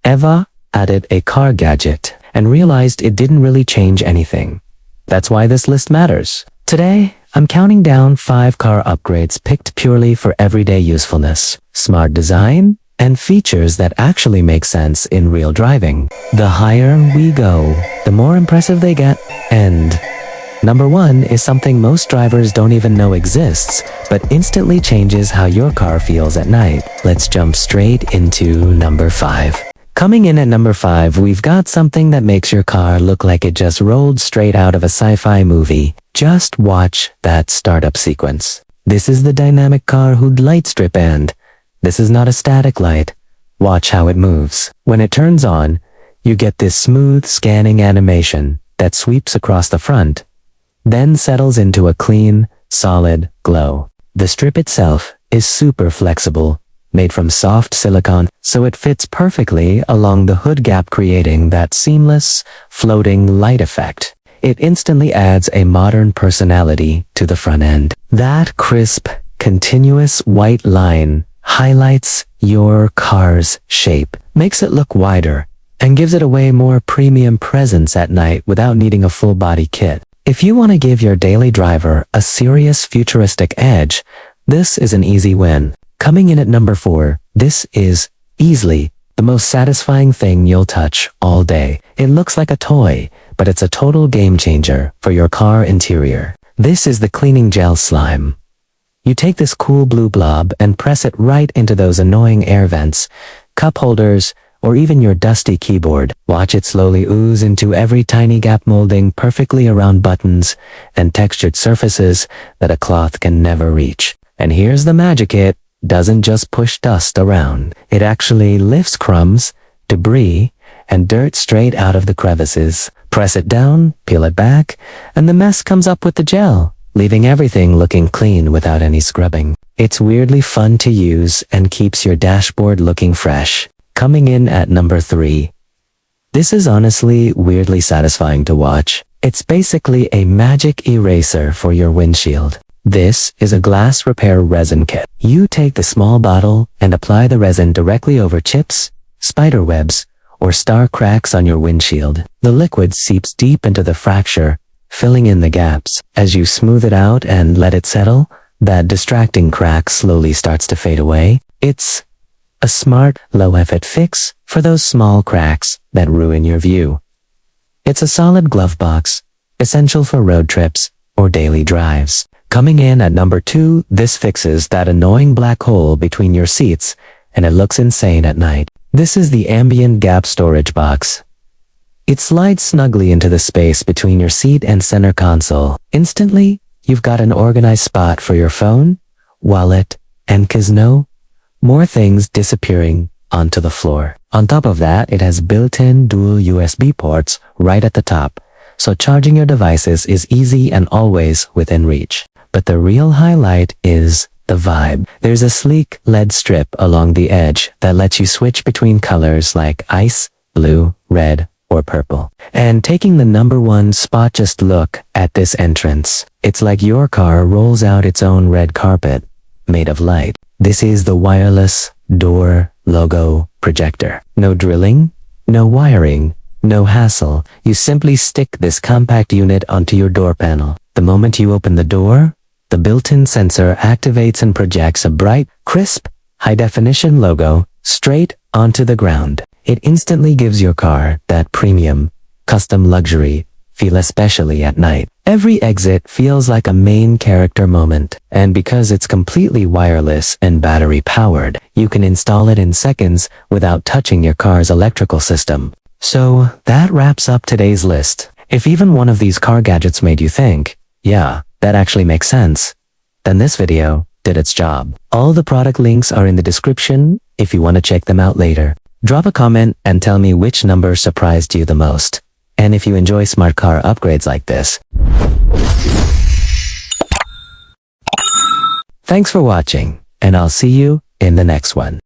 Eva added a car gadget and realized it didn't really change anything. That's why this list matters. Today, I'm counting down 5 car upgrades picked purely for everyday usefulness, smart design, and features that actually make sense in real driving. The higher we go, the more impressive they get. And number 1 is something most drivers don't even know exists, but instantly changes how your car feels at night. Let's jump straight into number 5. Coming in at number 5, we've got something that makes your car look like it just rolled straight out of a sci-fi movie. Just watch that startup sequence. This is the dynamic car HUD light strip, and this is not a static light. Watch how it moves. When it turns on, you get this smooth scanning animation that sweeps across the front, then settles into a clean, solid glow. The strip itself is super flexible, made from soft silicone, so it fits perfectly along the hood gap, creating that seamless, floating light effect. It instantly adds a modern personality to the front end. That crisp, continuous white line highlights your car's shape, makes it look wider, and gives it a way more premium presence at night without needing a full body kit. If you want to give your daily driver a serious futuristic edge, this is an easy win. Coming in at number 4, this is easily the most satisfying thing you'll touch all day. It looks like a toy, but it's a total game changer for your car interior. This is the cleaning gel slime. You take this cool blue blob and press it right into those annoying air vents, cup holders, or even your dusty keyboard. Watch it slowly ooze into every tiny gap, molding perfectly around buttons and textured surfaces that a cloth can never reach. And here's the magic: it doesn't just push dust around. It actually lifts crumbs, debris, and dirt straight out of the crevices. Press it down, peel it back, and the mess comes up with the gel, leaving everything looking clean without any scrubbing. It's weirdly fun to use and keeps your dashboard looking fresh. Coming in at number 3. This is honestly weirdly satisfying to watch. It's basically a magic eraser for your windshield. This is a glass repair resin kit. You take the small bottle and apply the resin directly over chips, spider webs, or star cracks on your windshield. The liquid seeps deep into the fracture, filling in the gaps. As you smooth it out and let it settle, that distracting crack slowly starts to fade away. It's a smart, low-effort fix for those small cracks that ruin your view. It's a solid glove box, essential for road trips or daily drives. Coming in at number 2, this fixes that annoying black hole between your seats, and it looks insane at night. This is the ambient gap storage box. It slides snugly into the space between your seat and center console. Instantly, you've got an organized spot for your phone, wallet, and no more things disappearing onto the floor. On top of that, it has built-in dual USB ports right at the top, so charging your devices is easy and always within reach. But the real highlight is the vibe. There's a sleek LED strip along the edge that lets you switch between colors like ice, blue, red, or purple. And taking the number 1 spot, just look at this entrance. It's like your car rolls out its own red carpet made of light. This is the wireless door logo projector. No drilling, no wiring, no hassle. You simply stick this compact unit onto your door panel. The moment you open the door, the built-in sensor activates and projects a bright, crisp, high-definition logo straight onto the ground. It instantly gives your car that premium, custom luxury feel, especially at night. Every exit feels like a main character moment, and because it's completely wireless and battery-powered, you can install it in seconds without touching your car's electrical system. So that wraps up today's list. If even one of these car gadgets made you think, yeah, that actually makes sense, then this video did its job. All the product links are in the description if you want to check them out later. Drop a comment and tell me which number surprised you the most. And if you enjoy smart car upgrades like this. Thanks for watching, and I'll see you in the next one.